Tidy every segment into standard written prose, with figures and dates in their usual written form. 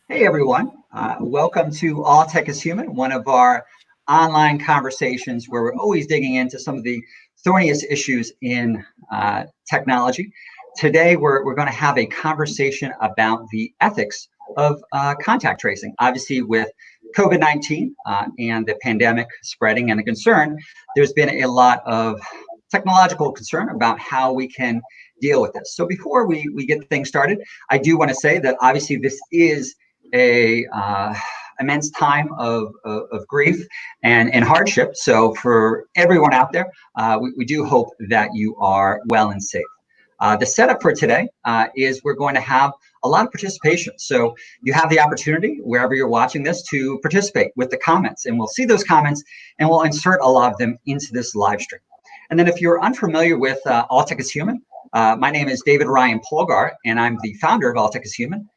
Hey everyone, welcome to All Tech is Human, one of our online conversations where we're always digging into some of the thorniest issues in technology. Today we're going to have a conversation about the ethics of contact tracing. Obviously with COVID-19 and the pandemic spreading and the concern, there's been a lot of technological concern about how we can deal with this. So before we get things started, I do want to say that obviously this is a immense time of grief and hardship. So for everyone out there, we do hope that you are well and safe. The setup for today is we're going to have a lot of participation. So you have the opportunity, wherever you're watching this, to participate with the comments. And we'll see those comments and we'll insert a lot of them into this live stream. And then if you're unfamiliar with All Tech is Human, my name is David Ryan Polgar, and I'm the founder of All Tech is Human.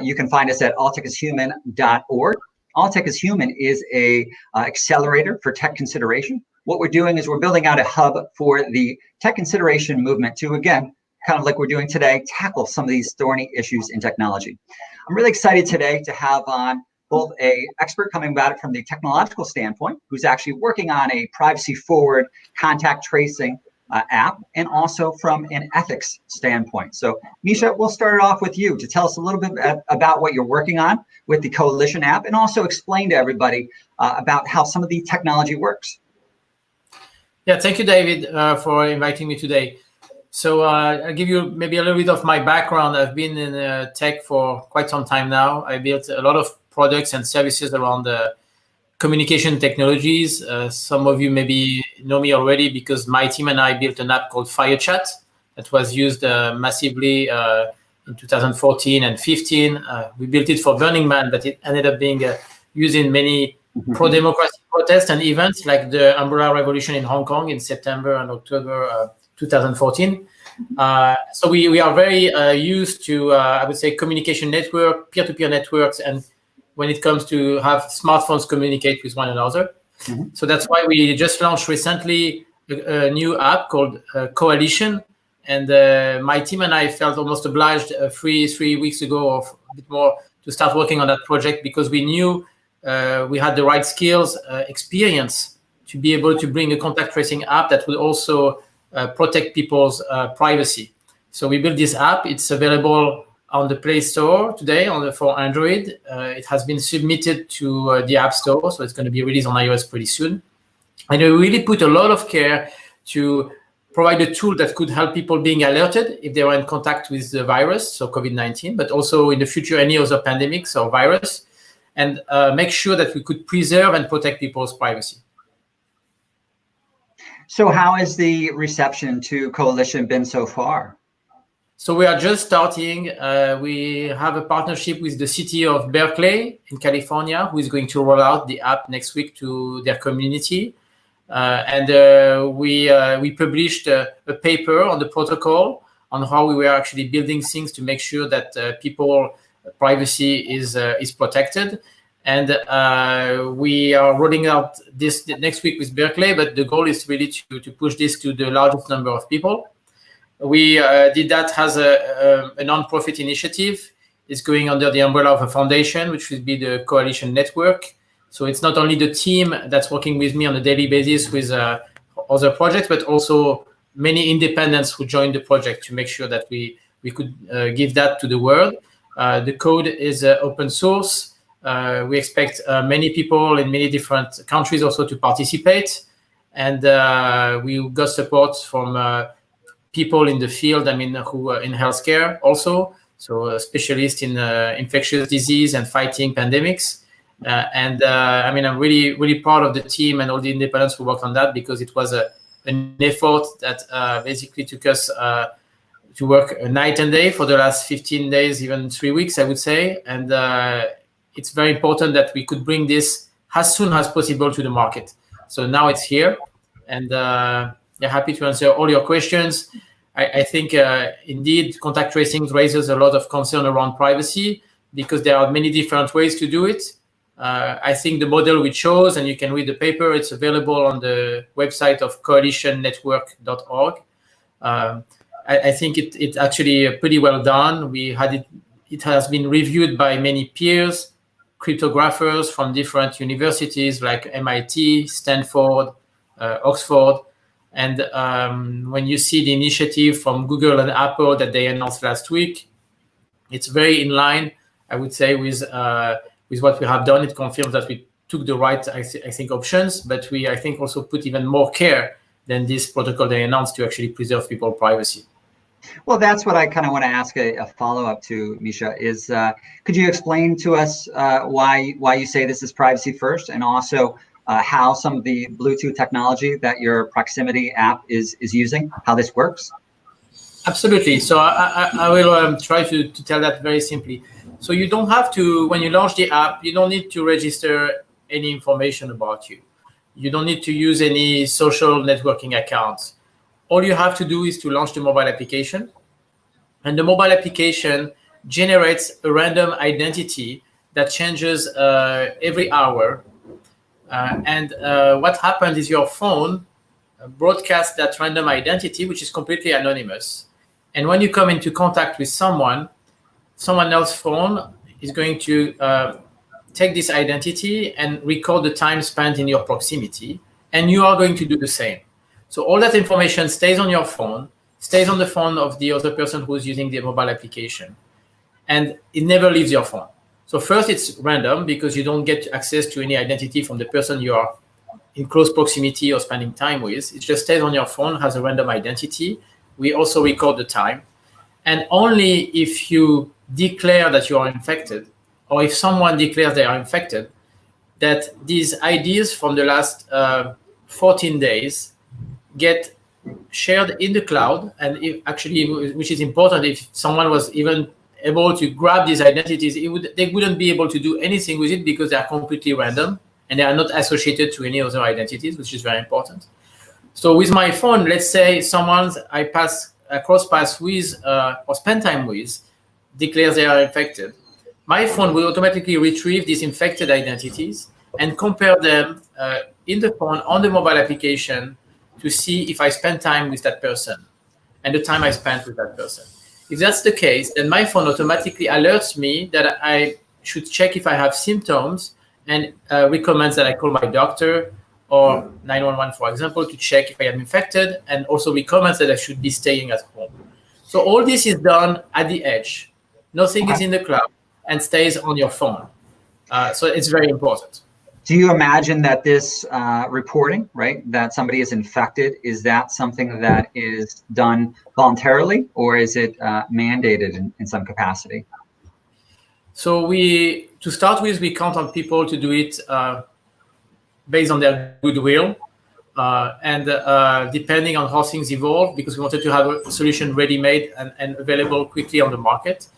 You can find us at alltechishuman.org. All Tech is Human is a accelerator for tech consideration. What we're doing is we're building out a hub for the tech consideration movement to, again, kind of like we're doing today, tackle some of these thorny issues in technology. I'm really excited today to have on both an expert coming about it from the technological standpoint, who's actually working on a privacy-forward contact tracing app, and also from an ethics standpoint. So Micha, we'll start it off with you to tell us a little bit about what you're working on with the Coalition app, and also explain to everybody about how some of the technology works. Yeah, thank you, David, for inviting me today. So I'll give you maybe a little bit of my background. I've been in tech for quite some time now. I built a lot of products and services around communication technologies. Some of you maybe know me already because my team and I built an app called FireChat that was used massively in 2014 and 15. We built it for Burning Man, but it ended up being used in many pro-democracy protests and events like the Umbrella Revolution in Hong Kong in September and October 2014. So we are very used to, I would say, communication network, peer-to-peer networks, and when it comes to have smartphones communicate with one another. So that's why we just launched recently a new app called Coalition. And my team and I felt almost obliged three weeks ago or a bit more to start working on that project, because we knew we had the right skills, experience to be able to bring a contact tracing app that would also protect people's privacy. So we built this app. It's available on the Play Store today for Android. It has been submitted to the App Store, so it's going to be released on iOS pretty soon. And we really put a lot of care to provide a tool that could help people being alerted if they were in contact with the virus, so COVID-19, but also in the future any other pandemics or virus, and make sure that we could preserve and protect people's privacy. So how has the reception to Coalition been so far? So we are just starting. We have a partnership with the city of Berkeley in California, who is going to roll out the app next week to their community. We published a paper on the protocol on how we were actually building things to make sure that people's privacy is protected. And we are rolling out this next week with Berkeley, but the goal is really to push this to the largest number of people. We did that as a non-profit initiative. It's going under the umbrella of a foundation, which would be the Coalition Network. So it's not only the team that's working with me on a daily basis with other projects, but also many independents who joined the project to make sure that we could give that to the world. The code is open source. We expect many people in many different countries also to participate. And we got support from people in the field, who are in healthcare also, so specialists in infectious disease and fighting pandemics. I'm really, really proud of the team and all the independents who worked on that, because it was an effort that basically took us to work night and day for the last 15 days, even 3 weeks, I would say. And it's very important that we could bring this as soon as possible to the market. So now it's here, and happy to answer all your questions. I think indeed contact tracing raises a lot of concern around privacy, because there are many different ways to do it. I think the model we chose, and you can read the paper, it's available on the website of coalitionnetwork.org. I think it's actually pretty well done. We had it it has been reviewed by many peers, cryptographers from different universities like MIT, Stanford, Oxford. And when you see the initiative from Google and Apple that they announced last week, it's very in line, I would say, with what we have done. It confirms that we took the right, I think, options, but we, I think, also put even more care than this protocol they announced to actually preserve people's privacy. Well, that's what I kind of want to ask a follow-up to, Micha, is could you explain to us why you say this is privacy first, and also how some of the Bluetooth technology that your proximity app is using, how this works? Absolutely. So I will try to tell that very simply. So you don't have to, when you launch the app, you don't need to register any information about you. You don't need to use any social networking accounts. All you have to do is to launch the mobile application. And the mobile application generates a random identity that changes every hour. And what happens is your phone broadcasts that random identity, which is completely anonymous. And when you come into contact with someone else's phone is going to take this identity and record the time spent in your proximity. And you are going to do the same. So all that information stays on your phone, stays on the phone of the other person who's using the mobile application, and it never leaves your phone. So first, it's random because you don't get access to any identity from the person you are in close proximity or spending time with. It just stays on your phone, has a random identity. We also record the time. And only if you declare that you are infected, or if someone declares they are infected, that these IDs from the last 14 days get shared in the cloud. And if actually, which is important, if someone was even able to grab these identities, they wouldn't be able to do anything with it because they are completely random and they are not associated to any other identities, which is very important. So with my phone, let's say someone I cross paths with or spend time with declares they are infected. My phone will automatically retrieve these infected identities and compare them in the phone on the mobile application to see if I spend time with that person and the time I spent with that person. If that's the case, then my phone automatically alerts me that I should check if I have symptoms and recommends that I call my doctor or 911, for example, to check if I am infected, and also recommends that I should be staying at home. So all this is done at the edge. Nothing is in the cloud and stays on your phone. So it's very important. Do you imagine that this reporting, right, that somebody is infected, is that something that is done voluntarily, or is it mandated in some capacity? So to start with, we count on people to do it based on their goodwill. And depending on how things evolve, because we wanted to have a solution ready-made and available quickly on the market.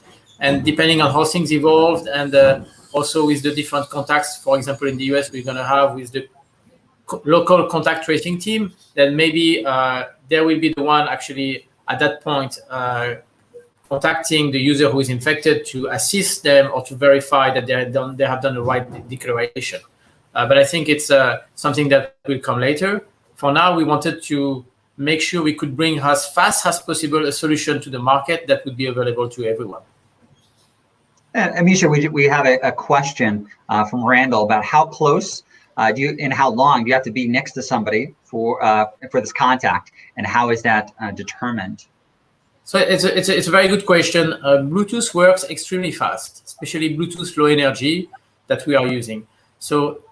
And depending on how things evolved and also with the different contacts, for example, in the US, we're going to have with the local contact tracing team, then maybe there will be the one actually at that point contacting the user who is infected to assist them or to verify that they have done the right declaration. But I think it's something that will come later. For now, we wanted to make sure we could bring as fast as possible a solution to the market that would be available to everyone. And Micha, we have a question from Randall about how close and how long do you have to be next to somebody for this contact, and how is that determined? So it's a very good question. Bluetooth works extremely fast, especially Bluetooth low energy that we are using. So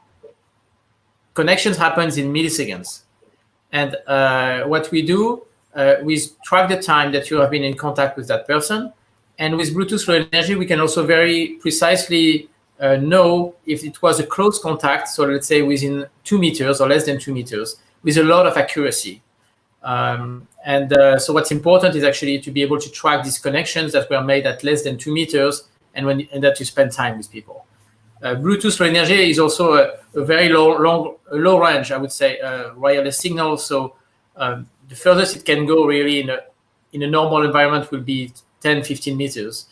connections happens in milliseconds, and what we do, we track the time that you have been in contact with that person. And with Bluetooth Low Energy, we can also very precisely know if it was a close contact, so let's say within 2 meters or less than 2 meters, with a lot of accuracy. So what's important is actually to be able to track these connections that were made at less than 2 meters and that you spend time with people. Bluetooth Low Energy is also a very low range, I would say, wireless signal. So the furthest it can go really in a normal environment will be 10, 15 meters.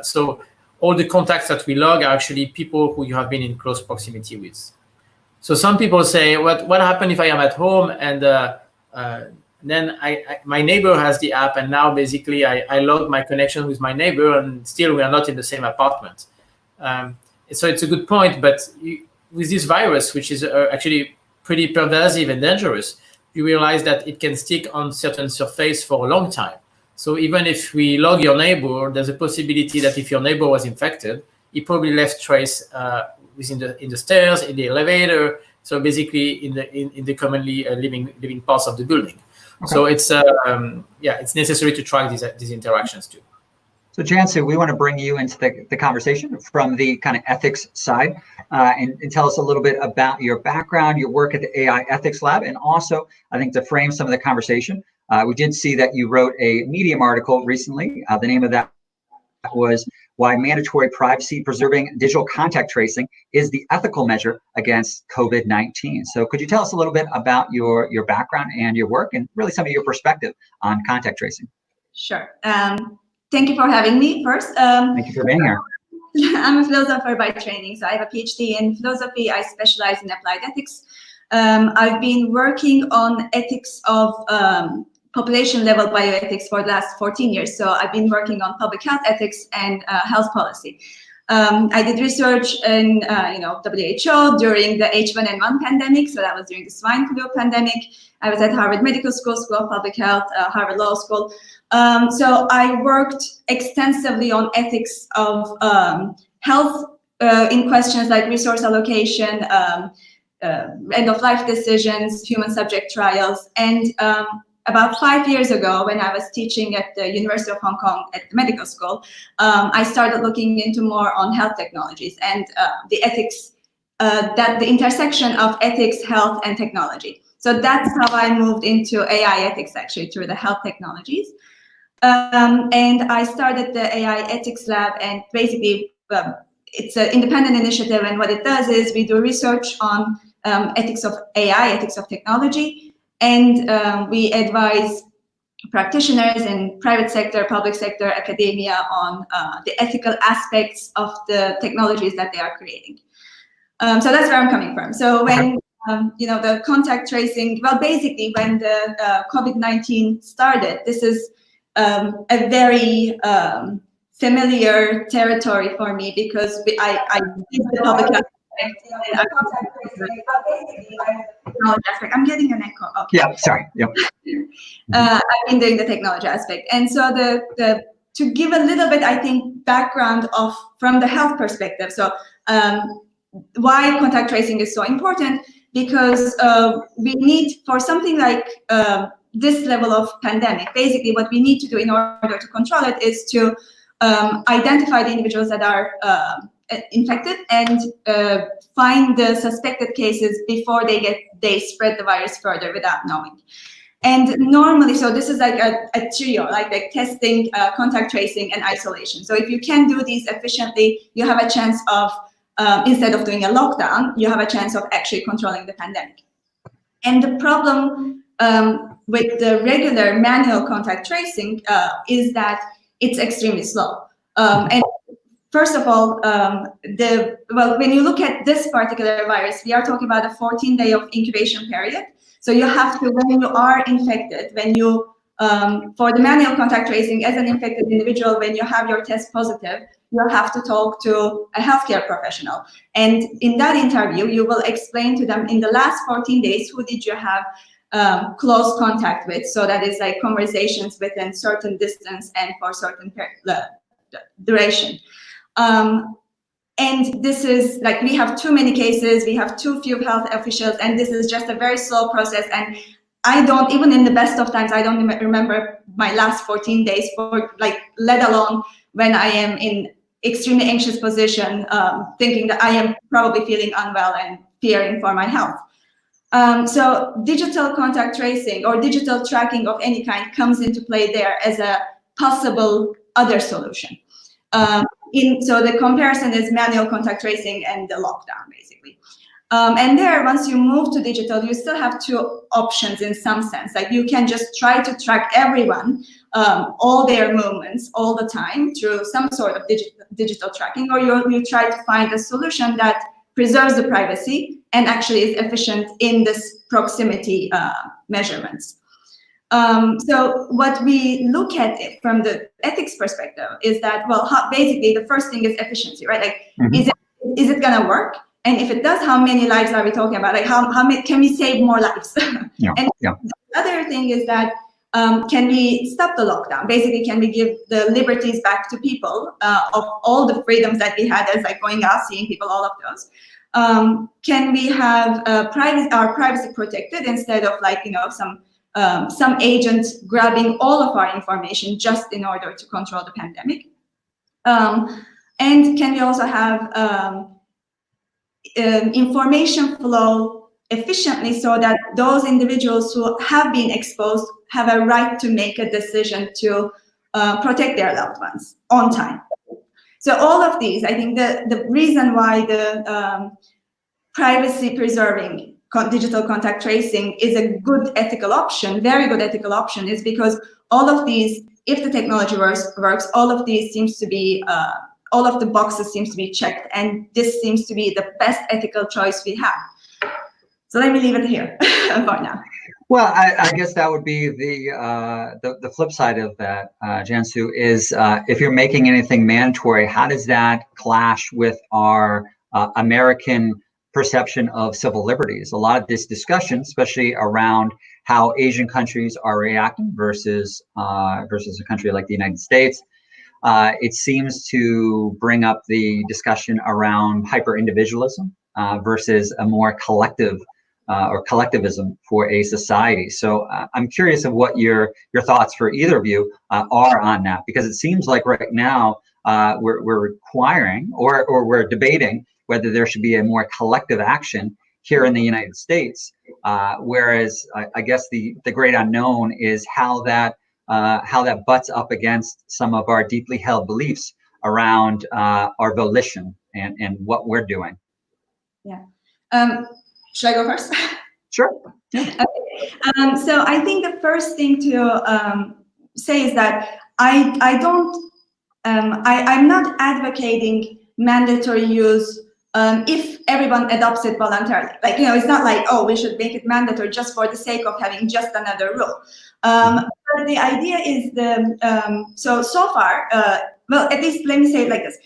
So all the contacts that we log are actually people who you have been in close proximity with. So some people say, what happened if I am at home and then my neighbor has the app, and now basically I log my connection with my neighbor, and still we are not in the same apartment. So it's a good point, but with this virus, which is actually pretty pervasive and dangerous, you realize that it can stick on certain surface for a long time. So even if we log your neighbor, there's a possibility that if your neighbor was infected, he probably left trace in the stairs, in the elevator, so basically in the commonly living parts of the building. Okay. So it's it's necessary to track these interactions too. So Cansu, we want to bring you into the conversation from the kind of ethics side, and tell us a little bit about your background, your work at the AI Ethics Lab, and also, I think, to frame some of the conversation, we did see that you wrote a Medium article recently. The name of that was "Why Mandatory Privacy Preserving Digital Contact Tracing is the Ethical Measure Against COVID-19." So could you tell us a little bit about your background and your work, and really some of your perspective on contact tracing? Sure. Thank you for having me first. Thank you for being here. I'm a philosopher by training, so I have a PhD in philosophy. I specialize in applied ethics. I've been working on ethics of population-level bioethics for the last 14 years. So I've been working on public health ethics and health policy. I did research in WHO during the H1N1 pandemic, so that was during the swine flu pandemic. I was at Harvard Medical School, School of Public Health, Harvard Law School. So I worked extensively on ethics of health in questions like resource allocation, end-of-life decisions, human subject trials, and about 5 years ago, when I was teaching at the University of Hong Kong at the medical school, I started looking into more on health technologies and the ethics, the intersection of ethics, health, and technology. So that's how I moved into AI ethics, actually, through the health technologies. And I started the AI Ethics Lab, and basically it's an independent initiative, and what it does is we do research on ethics of AI, ethics of technology, and we advise practitioners in private sector, public sector, academia on the ethical aspects of the technologies that they are creating. So that's where I'm coming from. So when the contact tracing, well, basically when the COVID-19 started, this is a very familiar territory for me, because I did the public health aspect. I'm getting an echo. Okay. Yeah, sorry. Yep. I've been doing the technology aspect, and so to give a little bit, I think, background from the health perspective. So why contact tracing is so important, because we need, for something like this level of pandemic, basically what we need to do in order to control it is to identify the individuals that are infected and find the suspected cases before they spread the virus further without knowing. And normally, so this is like a trio, like testing, contact tracing, and isolation. So if you can do these efficiently, you have a chance of, instead of doing a lockdown, you have a chance of actually controlling the pandemic. And the problem with the regular manual contact tracing is that it's extremely slow. And first of all, when you look at this particular virus, we are talking about a 14-day of incubation period. So you have to, when you are infected, when you, for the manual contact tracing as an infected individual, when you have your test positive, you have to talk to a healthcare professional. And in that interview, you will explain to them in the last 14 days, who did you have close contact with? So that is like conversations within certain distance and for certain duration. And this is like, we have too many cases, we have too few health officials, and this is just a very slow process. And I don't, even in the best of times, I don't remember my last 14 days let alone when I am in extremely anxious position, thinking that I am probably feeling unwell and fearing for my health. So digital contact tracing or digital tracking of any kind comes into play there as a possible other solution. So the comparison is manual contact tracing and the lockdown, basically. And there, once you move to digital, you still have two options in some sense. Like you can just try to track everyone, all their movements all the time through some sort of digital tracking, or you try to find a solution that preserves the privacy and actually is efficient in this proximity measurements. So what we look at it from the ethics perspective is that, well, basically the first thing is efficiency, right? Like, is it gonna work? And if it does, how many lives are we talking about? Like, how many can we save more lives? And the other thing is that, can we stop the lockdown? Basically, can we give the liberties back to people of all the freedoms that we had, as like going out, seeing people, all of those? Can we have our privacy protected instead of, like, some agent grabbing all of our information just in order to control the pandemic? And can we also have information flow efficiently so that those individuals who have been exposed have a right to make a decision to protect their loved ones on time? So all of these, I think the reason why the privacy preserving digital contact tracing is a good ethical option, very good ethical option, is because all of these, if the technology works, all of these seems to be, all of the boxes seems to be checked, and this seems to be the best ethical choice we have. So let me leave it here for now. Well, I guess that would be the flip side of that, Cansu, is if you're making anything mandatory, how does that clash with our American perception of civil liberties? A lot of this discussion, especially around how Asian countries are reacting versus a country like the United States, it seems to bring up the discussion around hyper-individualism versus a more collective or collectivism for a society. So I'm curious of what your thoughts for either of you are on that, because it seems like right now we're requiring or we're debating whether there should be a more collective action here in the United States, whereas I guess the great unknown is how that butts up against some of our deeply held beliefs around our volition and what we're doing. Yeah. Should I go first? Sure. Yeah. Okay. So I think the first thing to say is that I'm not advocating mandatory use if everyone adopts it voluntarily. Like, it's not like, oh, we should make it mandatory just for the sake of having just another rule. But the idea is so far, well, at least let me say it like this.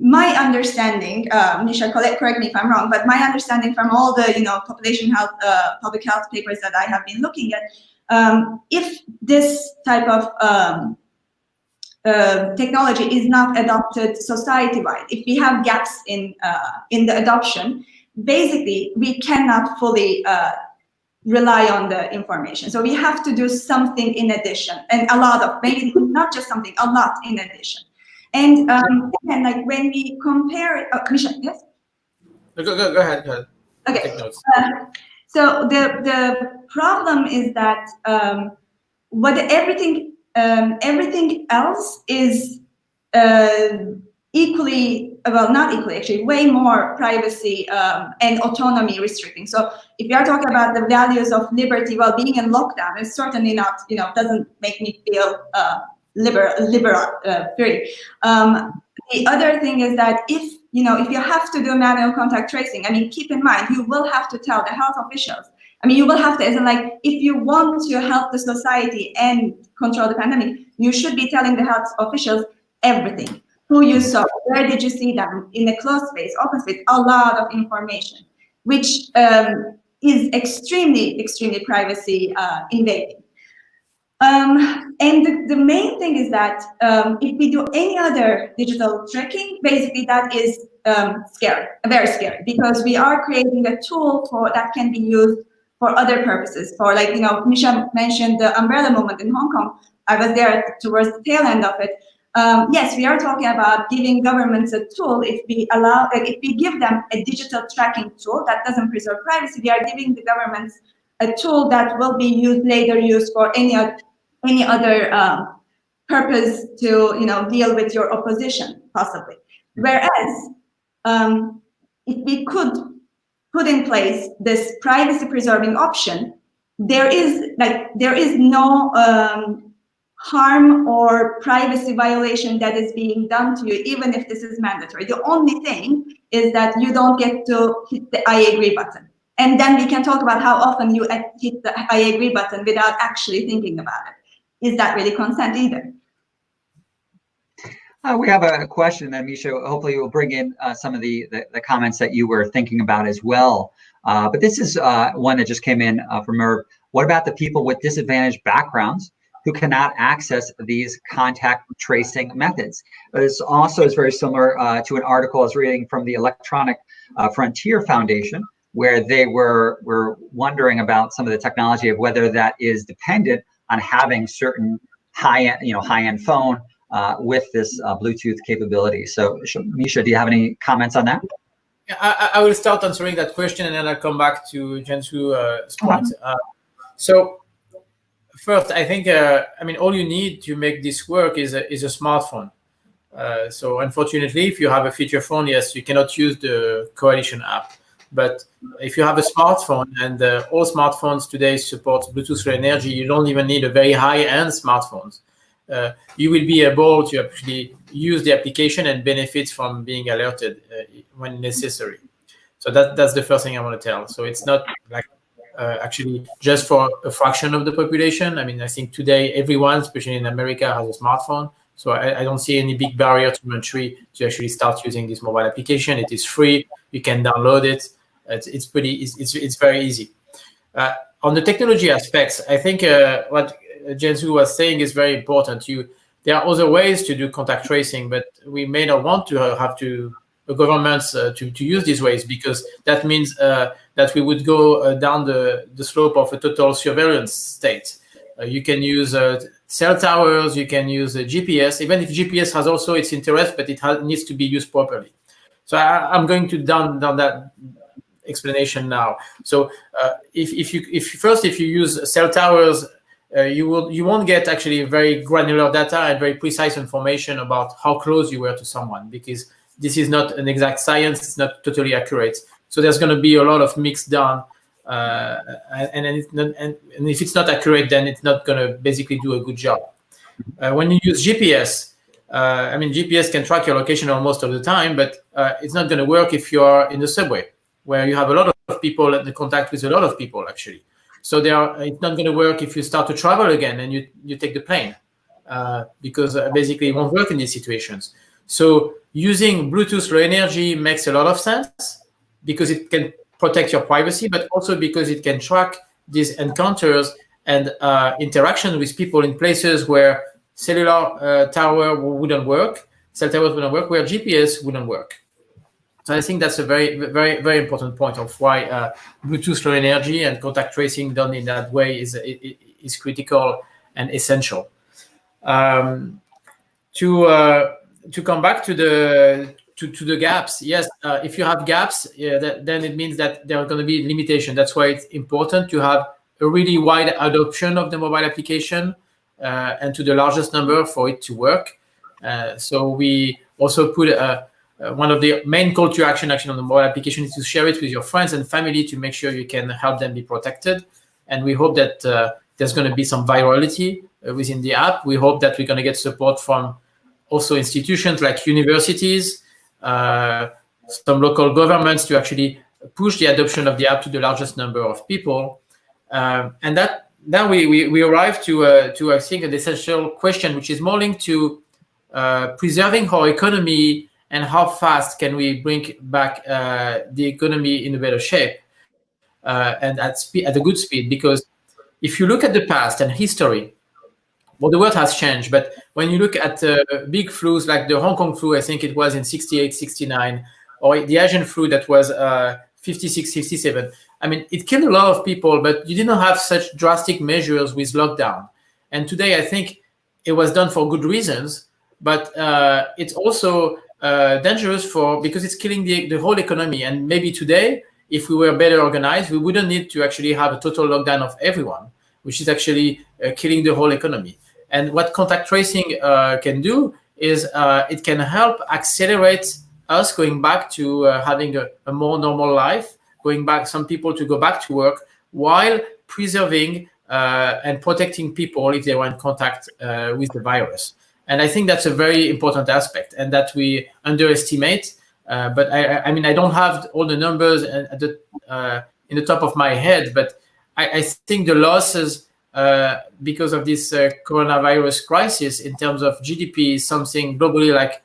My understanding, Micha, correct me if I'm wrong, but my understanding from all the population health, public health papers that I have been looking at, if this type of technology is not adopted society-wide, if we have gaps in the adoption, basically we cannot fully rely on the information. So we have to do something in addition, and a lot of, maybe not just something, a lot in addition. And again, like when we compare it, Micha, yes? Go ahead. Okay. Take notes. So the problem is that everything else is equally, well, not equally, actually, way more privacy and autonomy restricting. So if you are talking about the values of liberty, well, being in lockdown is certainly not, doesn't make me feel liberal, free. The other thing is that if you have to do manual contact tracing, I mean, keep in mind, you will have to tell the health officials. I mean, you will have to, as in, like, if you want to help the society and control the pandemic, you should be telling the health officials everything. Who you saw, where did you see them, in a closed space, open space, a lot of information, which is extremely, extremely privacy invading. And the main thing is that if we do any other digital tracking, basically that is scary, very scary, because we are creating a tool that can be used for other purposes. For, like, Micha mentioned the umbrella movement in Hong Kong. I was there towards the tail end of it. Yes, we are talking about giving governments a tool. If we give them a digital tracking tool that doesn't preserve privacy, we are giving the governments a tool that will be later used for any other purpose to deal with your opposition, possibly. Whereas if we could put in place this privacy preserving option, there is no harm or privacy violation that is being done to you, even if this is mandatory. The only thing is that you don't get to hit the I agree button. And then we can talk about how often you hit the I agree button without actually thinking about it. Is that really consent either? We have a question that Micha, hopefully will bring in some of the comments that you were thinking about as well. But this is one that just came in from Merv. What about the people with disadvantaged backgrounds who cannot access these contact tracing methods? This also is very similar to an article I was reading from the Electronic Frontier Foundation, where they were wondering about some of the technology of whether that is dependent on having certain high-end phone with this Bluetooth capability. So, Micha, do you have any comments on that? I will start answering that question, and then I'll come back to Cansu's point. So, first, I think all you need to make this work is a smartphone. So, unfortunately, if you have a feature phone, yes, you cannot use the Coalition app. But if you have a smartphone, and all smartphones today support Bluetooth Low Energy, you don't even need a very high-end smartphones. You will be able to actually use the application and benefit from being alerted when necessary. So that's the first thing I want to tell. So it's not like actually just for a fraction of the population. I mean, I think today everyone, especially in America, has a smartphone. So I don't see any big barrier to entry to actually start using this mobile application. It is free. You can download it. It's very easy. On the technology aspects, I think what Cansu was saying is very important. There are other ways to do contact tracing, but we may not want to have the governments to use these ways, because that means that we would go down the slope of a total surveillance state. You can use cell towers, you can use GPS, even if GPS has also its interest, but it needs to be used properly. So I'm going to down that explanation now. So if you use cell towers, you won't get actually very granular data and very precise information about how close you were to someone, because this is not an exact science. It's not totally accurate. So there's going to be a lot of mixed down, and if it's not accurate, then it's not going to basically do a good job. When you use GPS, GPS can track your location almost all the time, but it's not going to work if you are in the subway, where you have a lot of people and the contact with a lot of people actually. So it's not going to work if you start to travel again and you take the plane, because basically it won't work in these situations. So using Bluetooth Low Energy makes a lot of sense, because it can protect your privacy, but also because it can track these encounters and interaction with people in places where cellular towers wouldn't work, where GPS wouldn't work. So I think that's a very, very, very important point of why Bluetooth Low Energy and contact tracing done in that way is critical and essential. To come back to the gaps, yes, if you have gaps, then it means that there are going to be limitations. That's why it's important to have a really wide adoption of the mobile application and to the largest number for it to work. So we also put one of the main call to action on the mobile application is to share it with your friends and family to make sure you can help them be protected. And we hope that there's going to be some virality within the app. We hope that we're going to get support from also institutions like universities, some local governments, to actually push the adoption of the app to the largest number of people. And that then we arrive to I think an essential question, which is more linked to preserving our economy and how fast can we bring back the economy in a better shape and at a good speed. Because if you look at the past and history, well, the world has changed, but when you look at big flus like the Hong Kong flu, I think it was in 68, 69, or the Asian flu that was 56, 57, I mean, it killed a lot of people, but you didn't have such drastic measures with lockdown. And today, I think it was done for good reasons, but it's also dangerous because it's killing the whole economy. And maybe today, if we were better organized, we wouldn't need to actually have a total lockdown of everyone, which is actually killing the whole economy. And what contact tracing can do is it can help accelerate us going back to having a more normal life, some people to go back to work, while preserving and protecting people if they were in contact with the virus. And I think that's a very important aspect, and that we underestimate. But I don't have all the numbers in the top of my head, but I think the losses because of this coronavirus crisis in terms of GDP is something globally like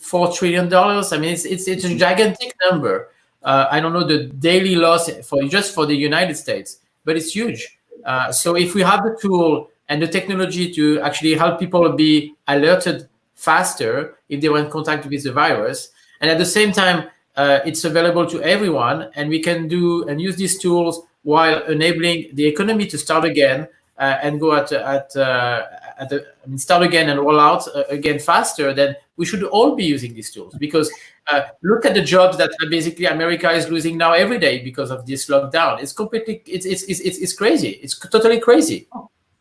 $4 trillion. I mean, it's a gigantic number. I don't know the daily loss just for the United States, but it's huge. So if we have the tool and the technology to actually help people be alerted faster if they were in contact with the virus, and at the same time, it's available to everyone, and we can do and use these tools while enabling the economy to start again and go start again and roll out again faster, then we should all be using these tools, because look at the jobs that basically America is losing now every day because of this lockdown. It's completely, it's crazy. It's totally crazy.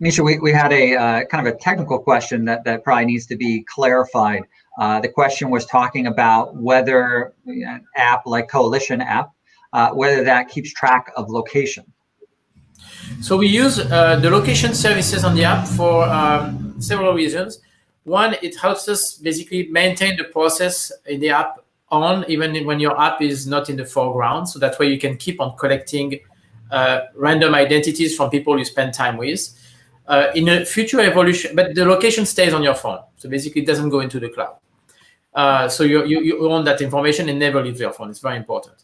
Micha, we had a kind of a technical question that probably needs to be clarified. The question was talking about whether an app like Coalition app, whether that keeps track of location. So we use the location services on the app for several reasons. One, it helps us basically maintain the process in the app on, even when your app is not in the foreground. So that way you can keep on collecting random identities from people you spend time with. In a future evolution, but the location stays on your phone. So basically it doesn't go into the cloud. So you own that information and never leaves your phone. It's very important.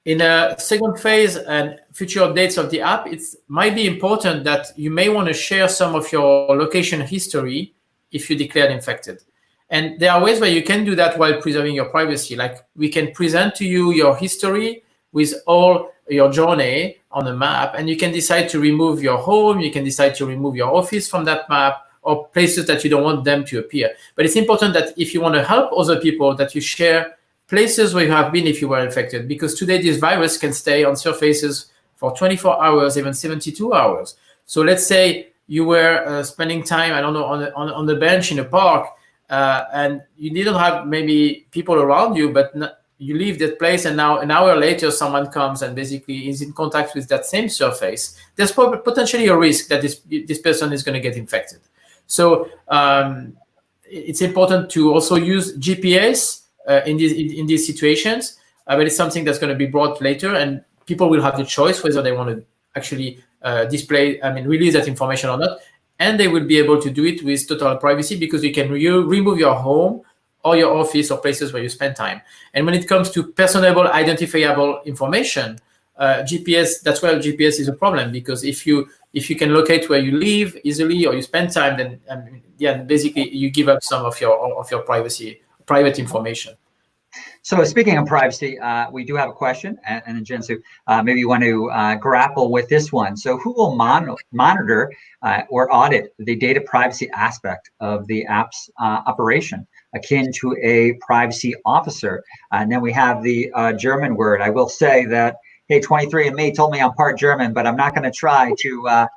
In a second phase and future updates of the app, it might be important that you may want to share some of your location history if you declared infected. And there are ways where you can do that while preserving your privacy. Like we can present to you your history with all your journey on the map, and you can decide to remove your home, you can decide to remove your office from that map, or places that you don't want them to appear. But it's important that if you want to help other people, that you share places where you have been if you were infected, because today this virus can stay on surfaces for 24 hours, even 72 hours. So let's say you were spending time, I don't know, on the bench in a park, and you didn't have maybe people around you, but you leave that place, and now an hour later someone comes and basically is in contact with that same surface. There's potentially a risk that this person is going to get infected. So it's important to also use GPS in these situations, but it's something that's going to be brought later, and people will have the choice whether they want to actually release that information or not, and they will be able to do it with total privacy, because you can remove your home or your office or places where you spend time. And when it comes to personable, identifiable information, GPS, that's where GPS is a problem, because if you can locate where you live easily or you spend time, then basically you give up some of your private information. So speaking of privacy, we do have a question, and Cansu, maybe you want to grapple with this one. So who will monitor or audit the data privacy aspect of the app's operation, akin to a privacy officer? And then we have the German word. I will say that, hey, 23andMe told me I'm part German, but I'm not going to try to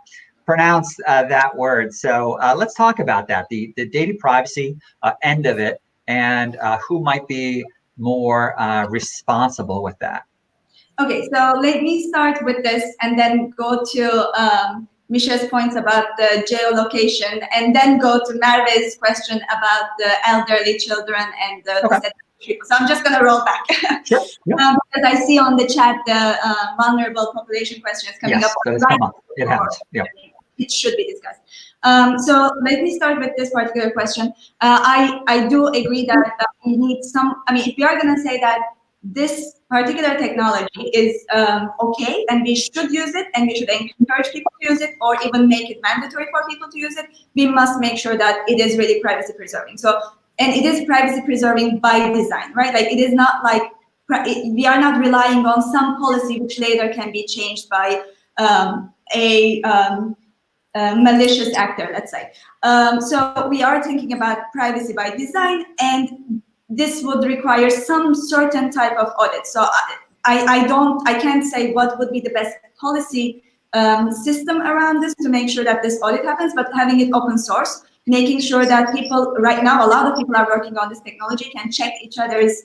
pronounce that word. So let's talk about that, the data privacy end of it, and who might be more responsible with that. Okay, so let me start with this and then go to Micha's points about the geolocation, and then go to Merve's question about the elderly children and the people. So I'm just going to roll back. Sure. Yeah. Because I see on the chat the vulnerable population question is coming up. It happens. Yeah. It should be discussed. So let me start with this particular question. I do agree that we need some, if we are going to say that this particular technology is okay, and we should use it, and we should encourage people to use it, or even make it mandatory for people to use it, we must make sure that it is really privacy preserving. So, and it is privacy preserving by design, right? Like, it is not like, we are not relying on some policy which later can be changed by a malicious actor, let's say. So we are thinking about privacy by design, and this would require some certain type of audit. So I can't say what would be the best policy system around this to make sure that this audit happens, but having it open source, making sure that people, right now, a lot of people are working on this technology, can check each other's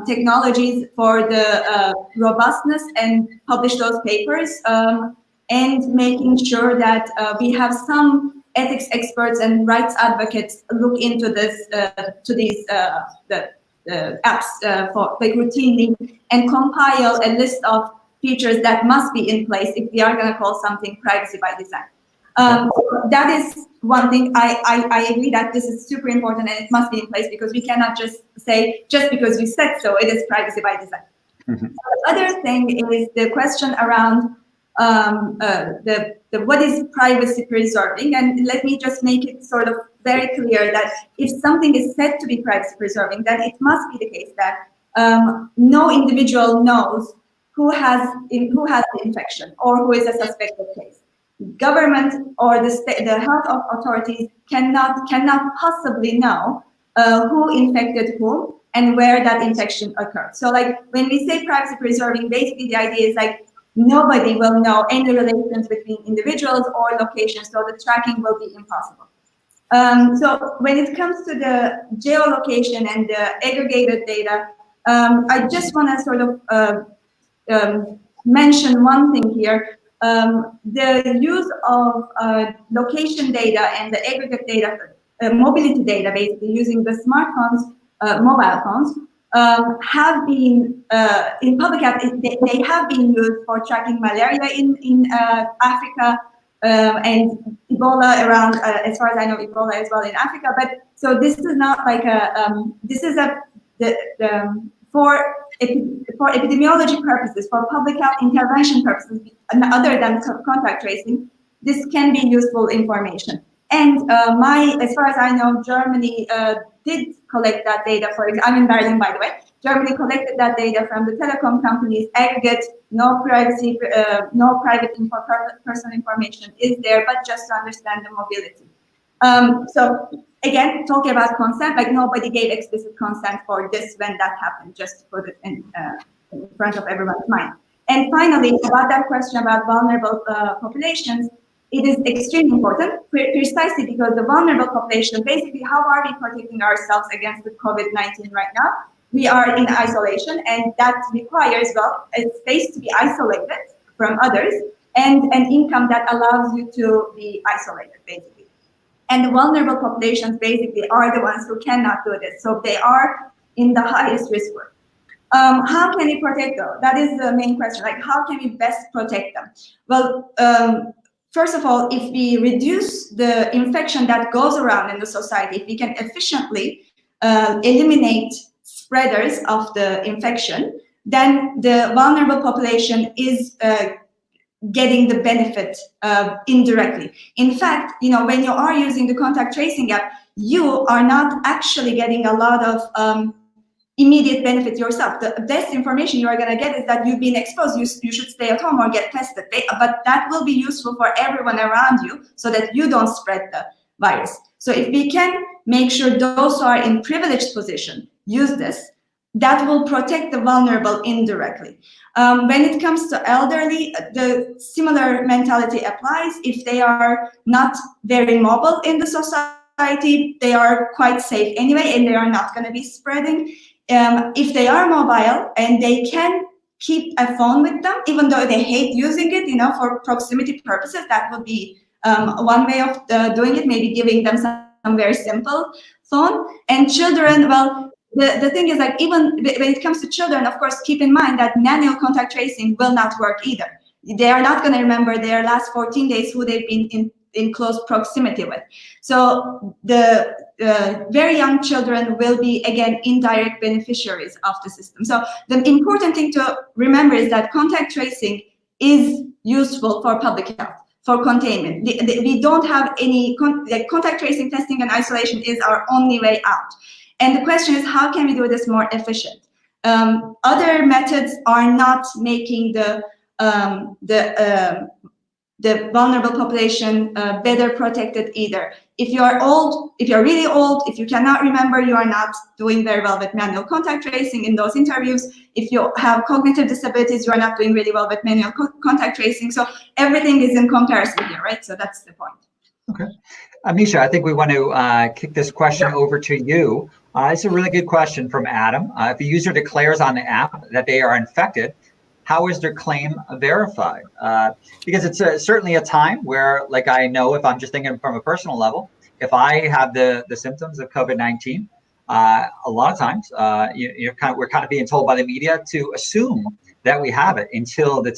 technologies for the robustness and publish those papers, and making sure that we have some ethics experts and rights advocates look into this, to these the apps for like routinely, and compile a list of features that must be in place if we are going to call something privacy by design. That is one thing. I agree that this is super important and it must be in place, because we cannot just say, just because you said so, it is privacy by design. The other thing is the question around what is privacy preserving, and let me just make it sort of very clear that if something is said to be privacy preserving, then it must be the case that no individual knows who has the infection or who is a suspected case. Government or the health authorities cannot possibly know who infected whom and where that infection occurred. So like when we say privacy preserving, basically the idea is like nobody will know any relations between individuals or locations, so the tracking will be impossible. So when it comes to the geolocation and the aggregated data, I just want to sort of mention one thing here. The use of location data and the aggregate data, mobility data, basically using the smartphones, mobile phones, have been in public health. They have been used for tracking malaria in Africa and Ebola around, as far as I know, Ebola as well in Africa. But so this is not like this is for epidemiology purposes, for public health intervention purposes, other than contact tracing, this can be useful information. And as far as I know, Germany did collect that data. I'm in Berlin, by the way. Germany collected that data from the telecom companies, aggregate, no privacy, no private personal information is there, but just to understand the mobility. So again, talking about consent, like nobody gave explicit consent for this when that happened, just to put it in front of everyone's mind. And finally, about that question about vulnerable populations, it is extremely important, precisely because the vulnerable population, basically, how are we protecting ourselves against the COVID-19 right now? We are in isolation, and that requires, well, a space to be isolated from others and an income that allows you to be isolated, basically. And the vulnerable populations basically are the ones who cannot do this. So they are in the highest risk group. How can we protect them? That is the main question. Like, how can we best protect them? Well, first of all, if we reduce the infection that goes around in the society, if we can efficiently eliminate spreaders of the infection, then the vulnerable population is getting the benefit indirectly. In fact, when you are using the contact tracing app, you are not actually getting a lot of immediate benefit yourself. The best information you are going to get is that you've been exposed, you should stay at home or get tested. But that will be useful for everyone around you so that you don't spread the virus. So if we can make sure those who are in privileged position use this, that will protect the vulnerable indirectly. When it comes to elderly, the similar mentality applies. If they are not very mobile in the society, they are quite safe anyway, and they are not going to be spreading. If they are mobile and they can keep a phone with them, even though they hate using it, for proximity purposes, that would be one way of doing it, maybe giving them some very simple phone. And children, well, the thing is, like, even when it comes to children, of course, keep in mind that manual contact tracing will not work either. They are not going to remember their last 14 days who they've been in close proximity with. So the very young children will be, again, indirect beneficiaries of the system. So the important thing to remember is that contact tracing is useful for public health, for containment. We don't have any, contact tracing, testing, and isolation is our only way out. And the question is, how can we do this more efficient? Other methods are not making the vulnerable population better protected either. If you are old, if you're really old, if you cannot remember, you are not doing very well with manual contact tracing in those interviews. If you have cognitive disabilities, you are not doing really well with manual contact tracing. So everything is in comparison here, right? So that's the point. Okay. Micha, I think we want to kick this question over to you. It's a really good question from Adam. If a user declares on the app that they are infected, how is their claim verified? Because it's certainly a time where, like, I know, if I'm just thinking from a personal level, if I have the symptoms of COVID-19, a lot of times we're kind of being told by the media to assume that we have it until the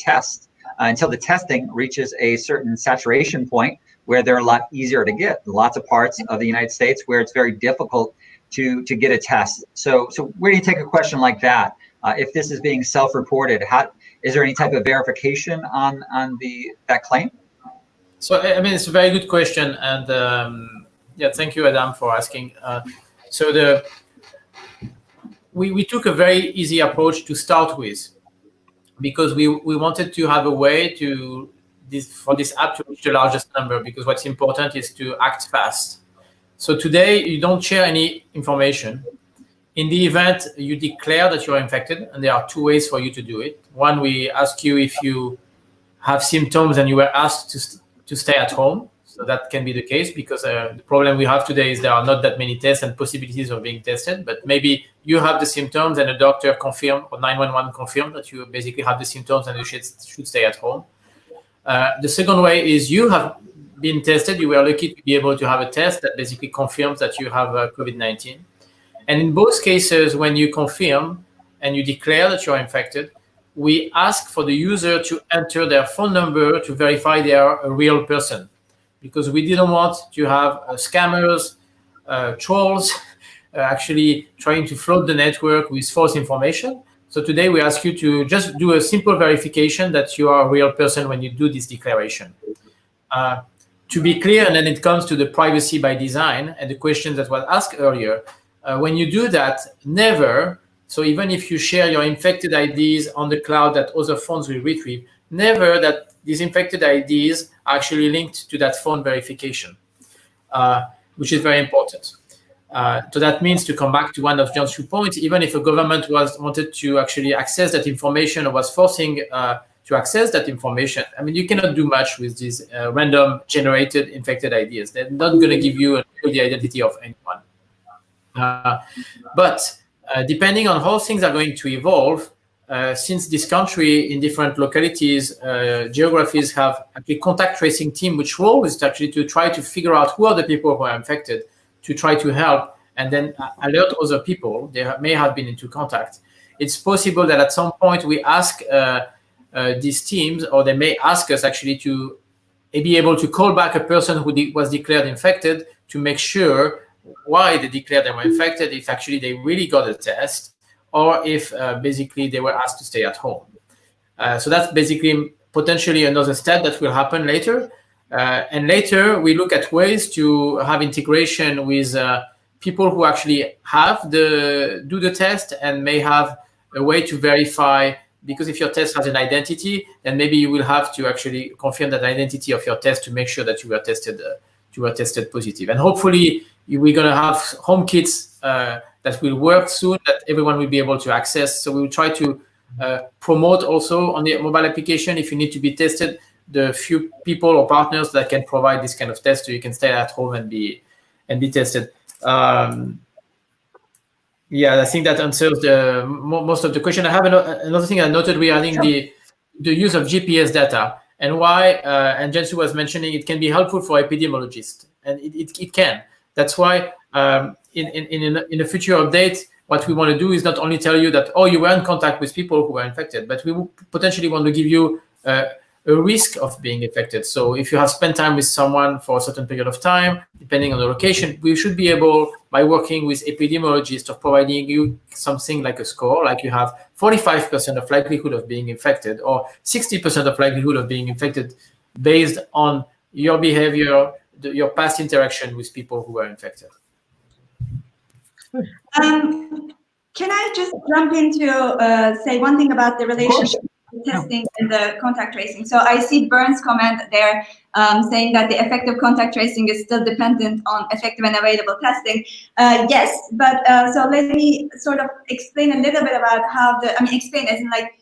testing reaches a certain saturation point where they're a lot easier to get. Lots of parts of the United States where it's very difficult to get a test. So where do you take a question like that? If this is being self-reported, is there any type of verification on that claim? So I mean, it's a very good question, and yeah, thank you, Adam, for asking. So we took a very easy approach to start with, because we wanted to have a way for this app to reach the largest number, because what's important is to act fast. So today you don't share any information. In the event, you declare that you're infected, and there are two ways for you to do it. One, we ask you if you have symptoms and you were asked to stay at home. So that can be the case, because the problem we have today is there are not that many tests and possibilities of being tested. But maybe you have the symptoms and a doctor confirmed, or 911 confirmed that you basically have the symptoms and you should stay at home. The second way is you have been tested. You were lucky to be able to have a test that basically confirms that you have COVID-19. And in both cases, when you confirm and you declare that you're infected, we ask for the user to enter their phone number to verify they are a real person, because we didn't want to have scammers, trolls, actually trying to flood the network with false information. So today we ask you to just do a simple verification that you are a real person when you do this declaration. To be clear, and then it comes to the privacy by design and the question that was asked earlier, when you do that, never, so even if you share your infected IDs on the cloud that other phones will retrieve, never that these infected IDs are actually linked to that phone verification, which is very important. So that means, to come back to one of John's 2 points, even if a government wanted to actually access that information or was forcing to access that information, I mean, you cannot do much with these random generated infected IDs. They're not going to give you the identity of anyone. But depending on how things are going to evolve, since this country in different localities, geographies have a contact tracing team, which role is actually to try to figure out who are the people who are infected, to try to help and then alert other people they may have been into contact. It's possible that at some point we ask these teams, or they may ask us actually to be able to call back a person who was declared infected to make sure why they declared they were infected, if actually they really got a test, or if basically they were asked to stay at home. So that's basically potentially another step that will happen later. And later we look at ways to have integration with people who actually do the test and may have a way to verify, because if your test has an identity, then maybe you will have to actually confirm that identity of your test to make sure that you were tested positive. And hopefully we're going to have home kits that will work soon, that everyone will be able to access. So we will try to promote also on the mobile application, if you need to be tested, the few people or partners that can provide this kind of test, so you can stay at home and be tested. Yeah, I think that answers most of the question. I have another thing I noted regarding the use of GPS data, and why, and Cansu was mentioning, it can be helpful for epidemiologists, and it can. That's why in a future update, what we want to do is not only tell you that, oh, you were in contact with people who were infected, but we potentially want to give you a risk of being infected. So if you have spent time with someone for a certain period of time, depending on the location, we should be able, by working with epidemiologists, of providing you something like a score, like you have 45% of likelihood of being infected, or 60% of likelihood of being infected, based on your behavior, your past interaction with people who were infected. Can I just jump in to say one thing about the relationship testing and the contact tracing? So I see Bern's comment there saying that the effective contact tracing is still dependent on effective and available testing. Yes, but so let me sort of explain a little bit about how explain as in like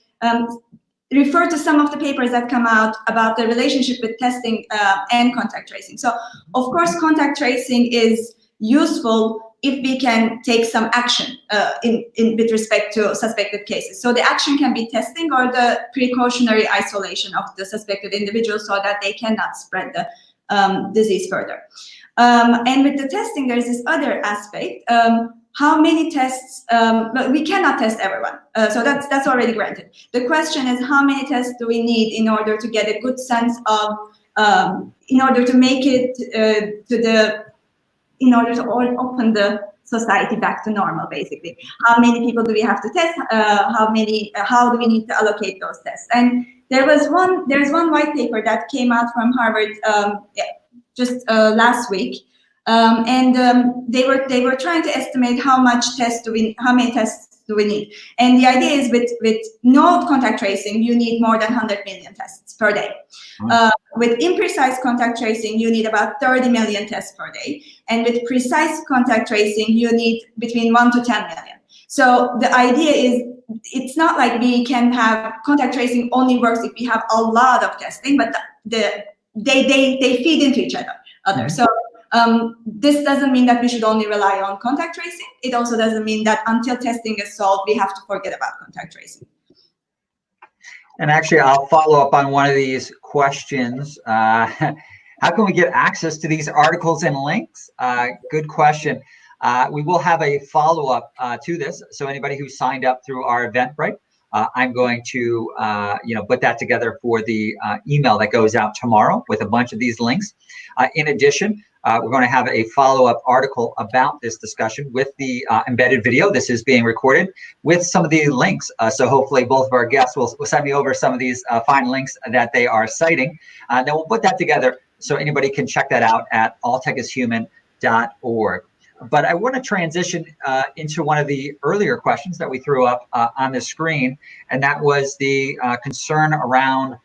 refer to some of the papers that come out about the relationship with testing and contact tracing. So of course, contact tracing is useful if we can take some action with respect to suspected cases. So the action can be testing or the precautionary isolation of the suspected individuals so that they cannot spread the disease further. And with the testing, there's this other aspect. how many tests, but we cannot test everyone. So that's already granted. The question is, how many tests do we need in order to get a good sense of, in order to make it in order to open the society back to normal, basically. How many people do we have to test? How do we need to allocate those tests? And there's one white paper that came out from Harvard just last week. They were trying to estimate how many tests do we need. And the idea is with no contact tracing, you need more than 100 million tests per day. With imprecise contact tracing, you need about 30 million tests per day. And with precise contact tracing, you need between 1 to 10 million. So the idea is, it's not like we can have contact tracing only works if we have a lot of testing, but they feed into each other. So this doesn't mean that we should only rely on contact tracing. It also doesn't mean that until testing is solved, we have to forget about contact tracing. And actually, I'll follow up on one of these questions. How can we get access to these articles and links? Good question. We will have a follow-up to this. So anybody who signed up through our Eventbrite, I'm going to put that together for the email that goes out tomorrow with a bunch of these links. In addition, we're going to have a follow-up article about this discussion with the embedded video. This is being recorded with some of the links. So hopefully both of our guests will send me over some of these fine links that they are citing. Then we'll put that together so anybody can check that out at alltechishuman.org. But I want to transition into one of the earlier questions that we threw up on the screen, and that was the concern around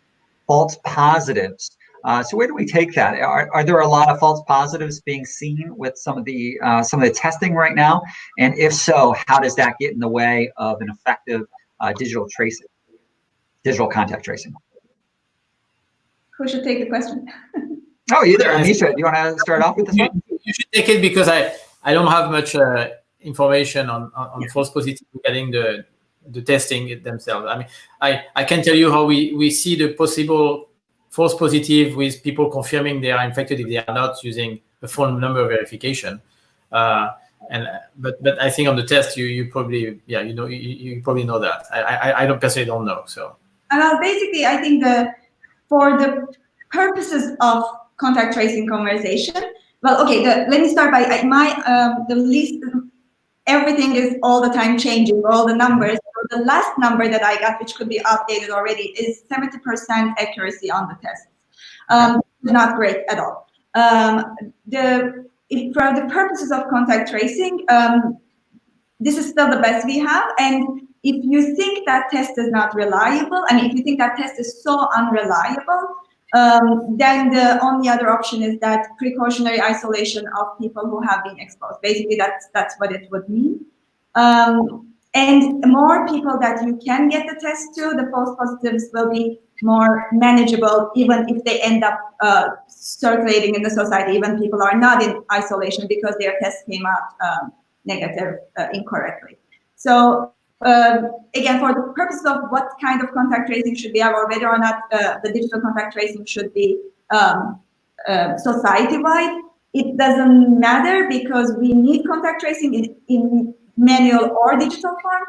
false positives. So where do we take that? Are there a lot of false positives being seen with some of the testing right now? And if so, how does that get in the way of an effective digital contact tracing? Who should take the question? Oh, either. Micha, do you want to start off with this one? You should take it, because I don't have much information on false positive regarding the testing themselves. I mean, I can tell you how we see the possible false positive with people confirming they are infected if they are not using a phone number verification. But I think on the test you probably you probably know that. I don't personally don't know. So basically, I think for the purposes of contact tracing conversation, well, okay, let me start by everything is all the time changing, all the numbers. So the last number that I got, which could be updated already, is 70% accuracy on the tests. Not great at all. For the purposes of contact tracing, this is still the best we have. And if you think that test is not reliable, I mean, if you think that test is so unreliable, then the only other option is that precautionary isolation of people who have been exposed. Basically, that's what it would mean. And more people that you can get the test to, the false positives will be more manageable, even if they end up circulating in the society, even people are not in isolation because their test came out negative incorrectly. So again, for the purpose of what kind of contact tracing should we have, or whether or not the digital contact tracing should be society-wide, it doesn't matter, because we need contact tracing in manual or digital form.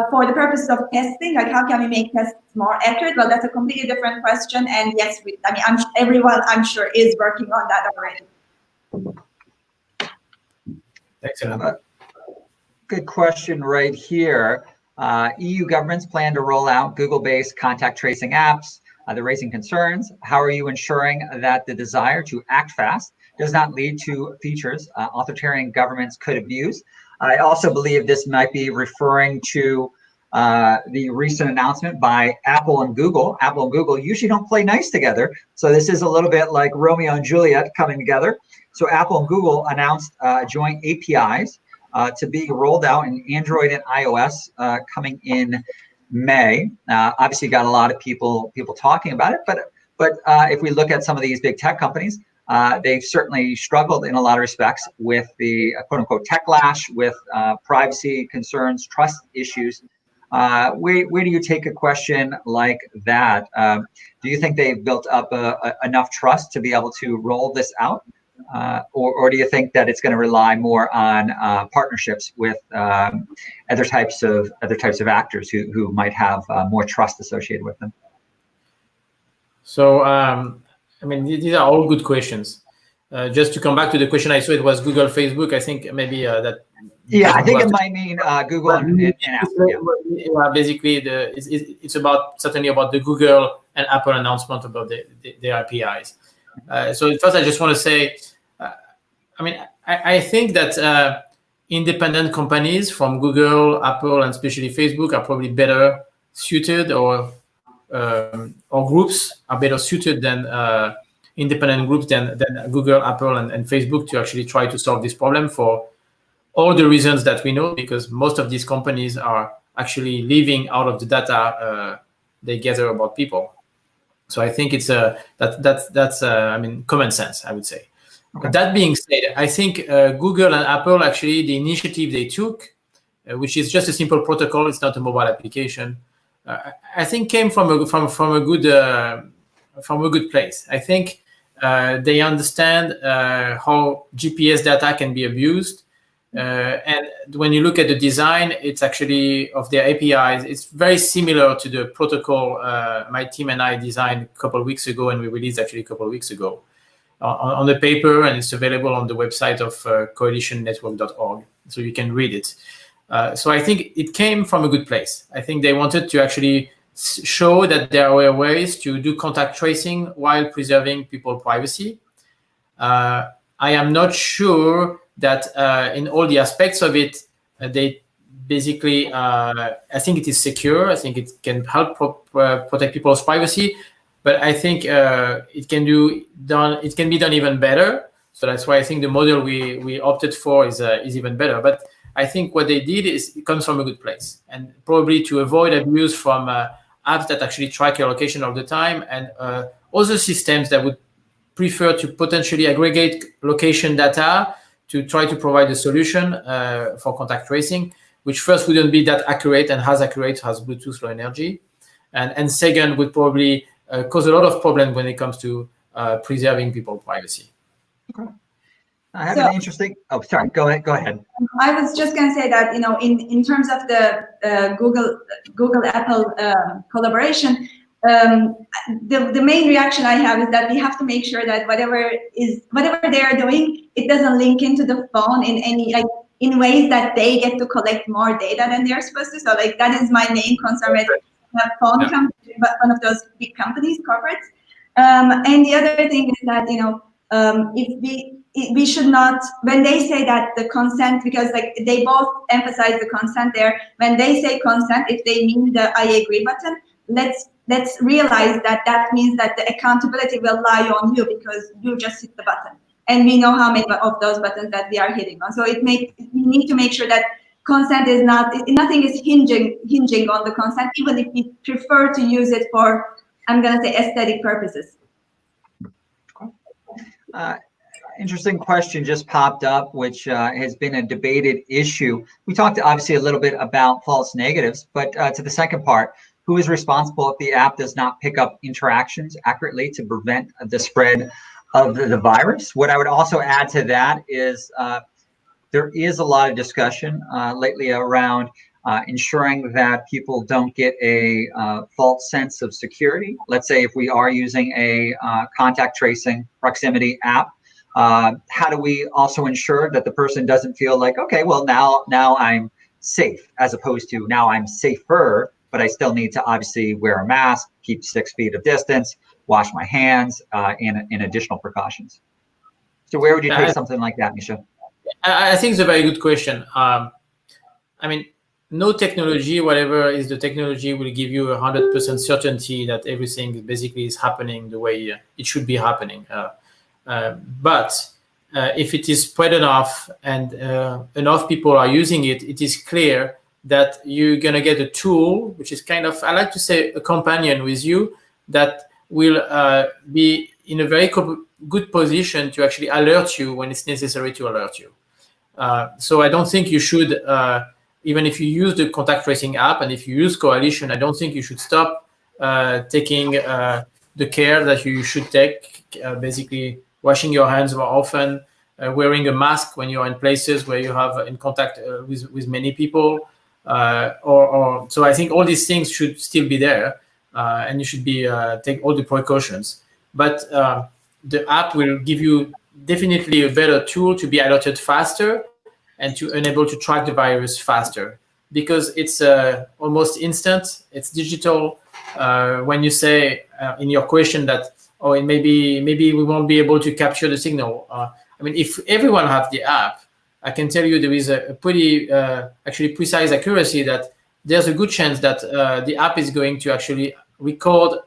For the purpose of testing, like how can we make tests more accurate? Well, that's a completely different question. And yes, everyone, I'm sure, is working on that already. Excellent. Good question right here. EU governments plan to roll out Google-based contact tracing apps. They're raising concerns. How are you ensuring that the desire to act fast does not lead to features authoritarian governments could abuse? I also believe this might be referring to the recent announcement by Apple and Google. Apple and Google usually don't play nice together, so this is a little bit like Romeo and Juliet coming together. So Apple and Google announced joint APIs to be rolled out in Android and iOS coming in May. Obviously, got a lot of people talking about it, but if we look at some of these big tech companies, they've certainly struggled in a lot of respects with the quote-unquote techlash, with privacy concerns, trust issues. Where do you take a question like that? Do you think they've built up enough trust to be able to roll this out? or do you think that it's going to rely more on partnerships with other types of actors who might have more trust associated with them? So, I mean, these are all good questions. Just to come back to the question, I saw it was Google, Facebook. I think maybe that. Yeah, I think it might mean Google and Apple. Yeah. Basically, it's certainly about the Google and Apple announcement about their APIs. So first, I just want to say, I mean, I think that independent companies from Google, Apple, and especially Facebook are probably better suited, or groups are better suited than independent groups than Google, Apple, and Facebook to actually try to solve this problem for all the reasons that we know, because most of these companies are actually living out of the data they gather about people. So I think it's that's I mean, common sense, I would say. Okay. That being said, I think Google and Apple, actually, the initiative they took, which is just a simple protocol, it's not a mobile application, I think came from a good place. I think they understand how GPS data can be abused. And when you look at the design, it's actually of their APIs, it's very similar to the protocol my team and I designed a couple of weeks ago, and we released actually a couple of weeks ago on the paper, and it's available on the website of coalitionnetwork.org, so you can read it. So I think it came from a good place. I think they wanted to actually show that there were ways to do contact tracing while preserving people's privacy. I am not sure that in all the aspects of it, they basically, I think it is secure. I think it can help protect people's privacy, but I think it can be done even better. So that's why I think the model we opted for is even better. But I think what they did it comes from a good place, and probably to avoid abuse from apps that actually track your location all the time, and other systems that would prefer to potentially aggregate location data to try to provide a solution for contact tracing, which first wouldn't be that accurate and as accurate as Bluetooth Low Energy, and second would probably cause a lot of problems when it comes to preserving people's privacy. Okay. I have an interesting. Oh, sorry. Go ahead. I was just going to say that, you know, in terms of the Google Apple collaboration, the main reaction I have is that we have to make sure that whatever they are doing, it doesn't link into the phone in ways that they get to collect more data than they're supposed to. So that is my main concern with a phone company, but one of those big companies, corporates. And the other thing is that, you know, if we should not, when they say that the consent, because they both emphasize the consent there, when they say consent, if they mean the I agree button, let's realize that means that the accountability will lie on you because you just hit the button. And we know how many of those buttons that we are hitting on. So we need to make sure that consent is nothing is hinging on the consent, even if we prefer to use it for, I'm going to say, aesthetic purposes. Interesting question just popped up, which has been a debated issue. We talked obviously a little bit about false negatives, but to the second part, who is responsible if the app does not pick up interactions accurately to prevent the spread of the virus? What I would also add to that is there is a lot of discussion lately around ensuring that people don't get a false sense of security. Let's say if we are using a contact tracing proximity app, how do we also ensure that the person doesn't feel like, okay, well, now I'm safe, as opposed to now I'm safer, but I still need to obviously wear a mask, keep 6 feet of distance, wash my hands, and additional precautions. So where would you take something like that, Micha? I think it's a very good question. I mean, no technology, whatever is the technology, will give you 100% certainty that everything basically is happening the way it should be happening. But if it is spread enough and enough people are using it, it is clear that you're going to get a tool, which is kind of, I like to say, a companion with you that will be in a very good position to actually alert you when it's necessary to alert you. So I don't think you should, even if you use the contact tracing app and if you use Coalition, I don't think you should stop taking the care that you should take, basically washing your hands more often, wearing a mask when you're in places where you have in contact with many people, so I think all these things should still be there, and you should be take all the precautions. But the app will give you definitely a better tool to be alerted faster and to enable to track the virus faster, because it's almost instant. It's digital. When you say in your question that, oh, maybe we won't be able to capture the signal. I mean, if everyone has the app, I can tell you there is a pretty actually precise accuracy that there's a good chance that the app is going to actually record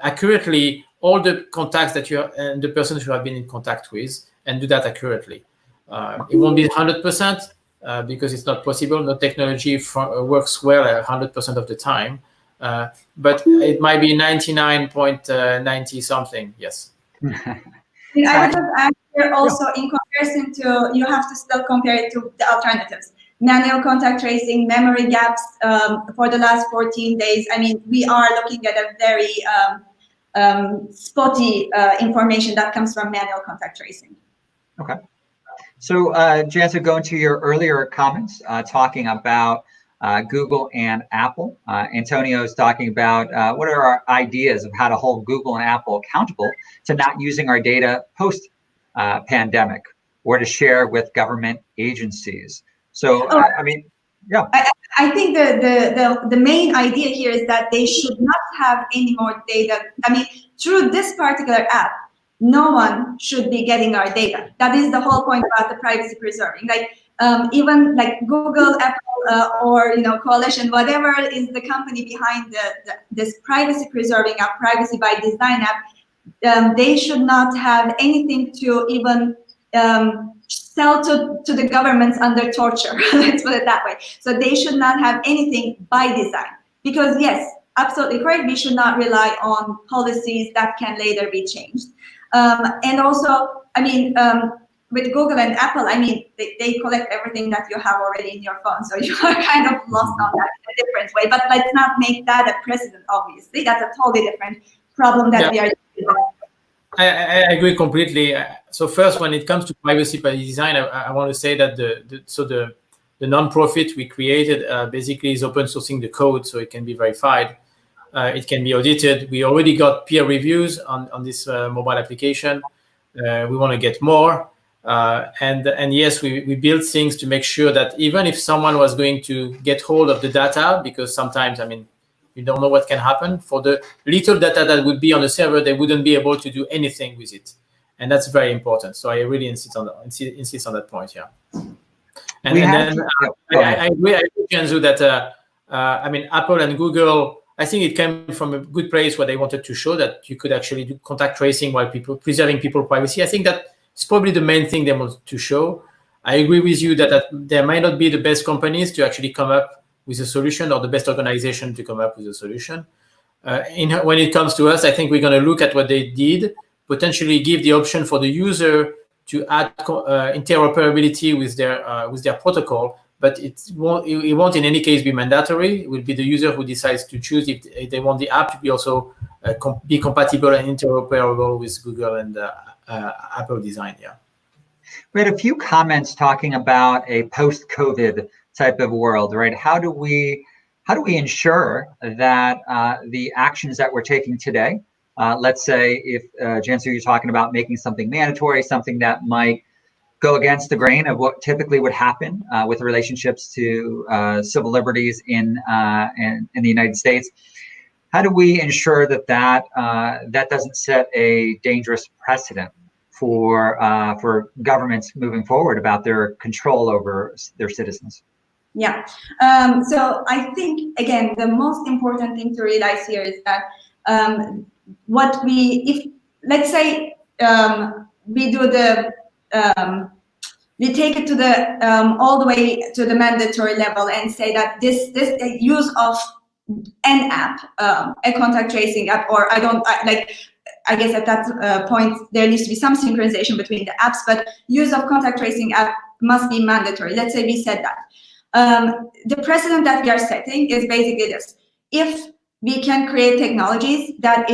accurately all the contacts that you and the persons who have been in contact with, and do that accurately. It won't be 100% because it's not possible. No technology works well 100% of the time, but it might be 99.90 something. Yes. I would just add here also, in comparison to, you have to still compare it to the alternatives. Manual contact tracing, memory gaps for the last 14 days. I mean, we are looking at a very spotty information that comes from manual contact tracing. Okay. So, Cansu, going to your earlier comments, talking about Google and Apple. Antonio is talking about what are our ideas of how to hold Google and Apple accountable to not using our data post-pandemic or to share with government agencies. So, I mean, yeah. I think the main idea here is that they should not have any more data. I mean, through this particular app, no one should be getting our data. That is the whole point about the privacy preserving. Like even like Google, Apple, or Coalition, whatever is the company behind this privacy preserving app, privacy by design app, they should not have anything to even sell to the governments under torture. Let's put it that way. So they should not have anything by design, because yes, absolutely correct, we should not rely on policies that can later be changed. And also, I mean, with Google and Apple, I mean, they collect everything that you have already in your phone, so you are kind of lost on that in a different way. But let's not make that a precedent, obviously. That's a totally different problem that we are dealing with. I agree completely. So first, when it comes to privacy by design, I want to say that the nonprofit we created basically is open sourcing the code, so it can be verified, it can be audited. We already got peer reviews on this mobile application. We want to get more, and yes, we build things to make sure that even if someone was going to get hold of the data, because sometimes, I mean, you don't know what can happen. For the little data that would be on the server, they wouldn't be able to do anything with it, and that's very important. So I really insist on that point. Yeah, and then I agree, Cansu, that I mean, Apple and Google, I think it came from a good place where they wanted to show that you could actually do contact tracing while preserving people's privacy. I think that it's probably the main thing they want to show. I agree with you that there might not be the best companies to actually come up with a solution, or the best organization to come up with a solution. When it comes to us, I think we're going to look at what they did, potentially give the option for the user to add interoperability with their protocol, but it won't in any case be mandatory. It will be the user who decides to choose if they want the app to be also be compatible and interoperable with Google and Apple design. Yeah. We had a few comments talking about a post-COVID type of world, right? How do we ensure that the actions that we're taking today, let's say if Cansu, you're talking about making something mandatory, something that might go against the grain of what typically would happen with relationships to civil liberties in the United States. How do we ensure that doesn't set a dangerous precedent for governments moving forward about their control over their citizens? Yeah. So I think, again, the most important thing to realize here is that if let's say we do we take it to the all the way to the mandatory level and say that this use of an app, a contact tracing app, or I guess at that point there needs to be some synchronization between the apps, but use of contact tracing app must be mandatory. Let's say we said that. The precedent that we are setting is basically this: if we can create technologies that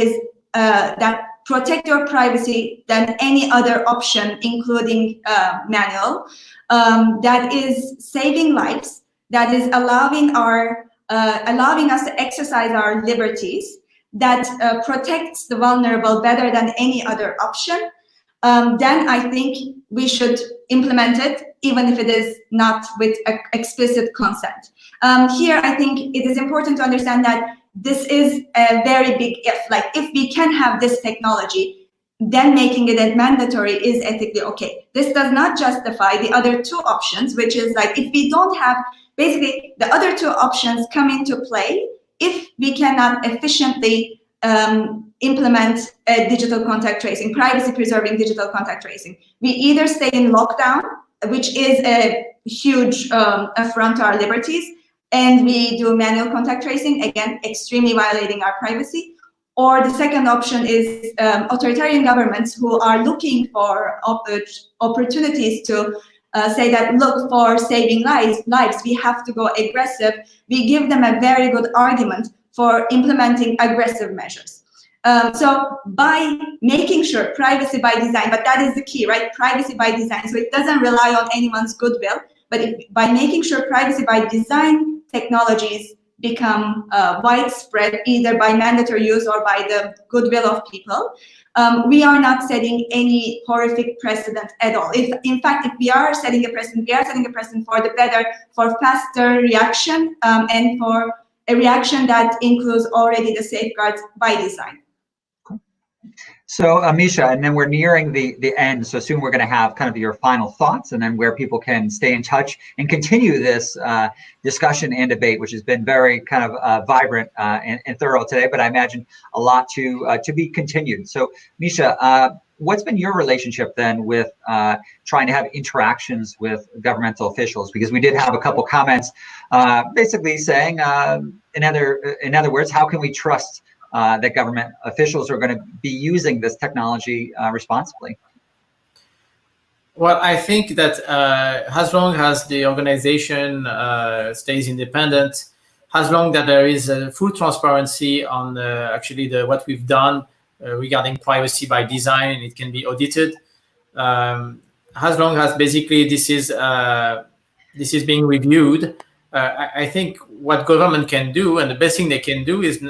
protect your privacy than any other option, including manual, that is saving lives, that is allowing us to exercise our liberties, that protects the vulnerable better than any other option, then I think we should implement it, even if it is not with explicit consent. Here, I think it is important to understand that this is a very big if. Like, if we can have this technology, then making it mandatory is ethically okay. This does not justify the other two options, which is like, if we don't have, basically, the other two options come into play if we cannot efficiently implement digital contact tracing, privacy-preserving digital contact tracing. We either stay in lockdown, which is a huge affront to our liberties, and we do manual contact tracing, again, extremely violating our privacy. Or the second option is authoritarian governments who are looking for opportunities to say that, look, for saving lives, we have to go aggressive. We give them a very good argument for implementing aggressive measures. So by making sure privacy by design, but that is the key, right? Privacy by design. So it doesn't rely on anyone's goodwill, but by making sure privacy by design technologies become widespread, either by mandatory use or by the goodwill of people, we are not setting any horrific precedent at all. In fact, if we are setting a precedent, we are setting a precedent for the better, for faster reaction, and for a reaction that includes already the safeguards by design. So, Micha, and then we're nearing the end, so soon we're going to have kind of your final thoughts, and then where people can stay in touch and continue this discussion and debate, which has been very kind of vibrant and thorough today, but I imagine a lot to be continued. So, Micha, what's been your relationship then with trying to have interactions with governmental officials? Because we did have a couple comments basically saying, in other words, how can we trust that government officials are going to be using this technology responsibly? Well, I think that as long as the organization stays independent, as long that there is full transparency on actually what we've done regarding privacy by design, and it can be audited, as long as basically this is being reviewed, I think what government can do, and the best thing they can do, is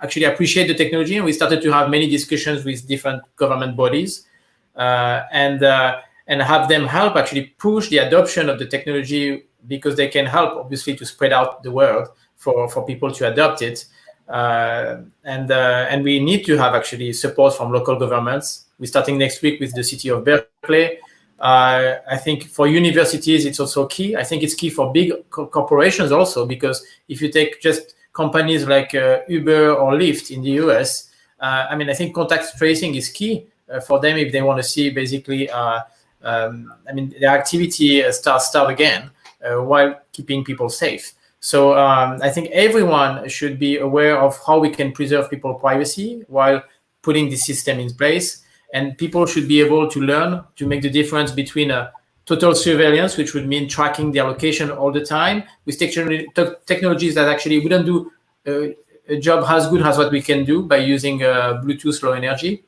actually appreciate the technology. And we started to have many discussions with different government bodies and have them help actually push the adoption of the technology, because they can help obviously to spread out the word for people to adopt it. And we need to have actually support from local governments. We're starting next week with the city of Berkeley. I think for universities, it's also key. I think it's key for big corporations also, because if you take just companies like Uber or Lyft in the US, I mean, I think contact tracing is key for them if they want to see basically, I mean, their activity start again while keeping people safe. So I think everyone should be aware of how we can preserve people's privacy while putting the system in place. And people should be able to learn to make the difference between total surveillance, which would mean tracking their location all the time, with technologies that actually wouldn't do a job as good as what we can do by using Bluetooth low energy.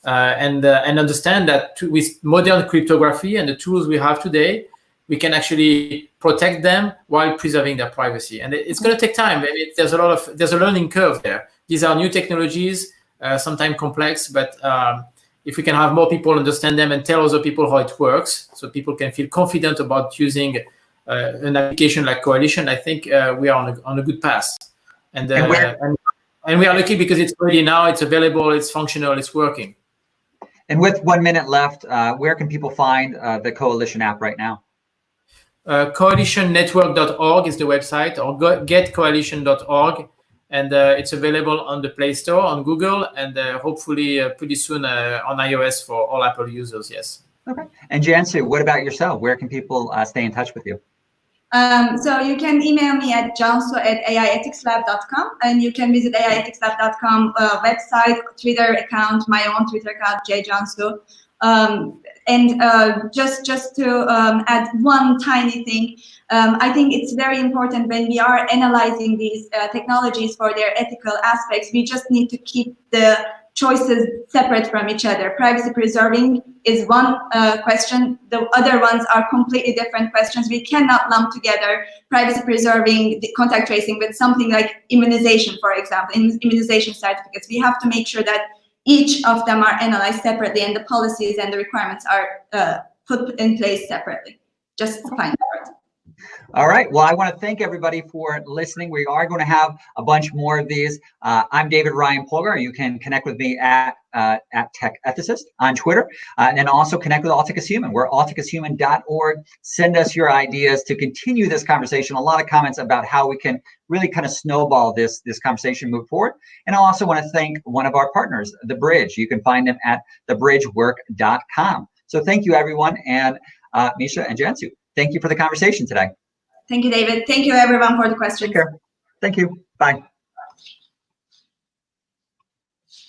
And understand that with modern cryptography and the tools we have today, we can actually protect them while preserving their privacy. And it's going to take time. I mean, there's a learning curve there. These are new technologies, sometimes complex, but if we can have more people understand them and tell other people how it works, so people can feel confident about using an application like Coalition, I think we are on a good path. And we are lucky because it's ready now, it's available, it's functional, it's working. And with 1 minute left, where can people find the Coalition app right now? Coalitionnetwork.org is the website, or getcoalition.org. And it's available on the Play Store, on Google, and hopefully pretty soon on iOS for all Apple users, yes. Okay. And Cansu, what about yourself? Where can people stay in touch with you? So you can email me at jansu@aiethicslab.com, and you can visit aiethicslab.com website, Twitter account, my own Twitter account, jjansu. And just to add one tiny thing, I think it's very important when we are analyzing these technologies for their ethical aspects, we just need to keep the choices separate from each other. Privacy preserving is one question. The other ones are completely different questions. We cannot lump together privacy preserving, the contact tracing with something like immunization, for example, immunization certificates. We have to make sure that each of them are analyzed separately and the policies and the requirements are put in place separately. Just to find out. All right. Well, I want to thank everybody for listening. We are going to have a bunch more of these. I'm David Ryan Polgar. You can connect with me at Tech Ethicist on Twitter, and then also connect with Auditing is Human. We're auditingizhuman.org. Send us your ideas to continue this conversation. A lot of comments about how we can really kind of snowball this conversation, move forward. And I also want to thank one of our partners, TheBridge. You can find them at thebridgework.com. So thank you, everyone. And Micha and Cansu, thank you for the conversation today. Thank you, David. Thank you, everyone, for the questions. Take care. Thank you. Bye.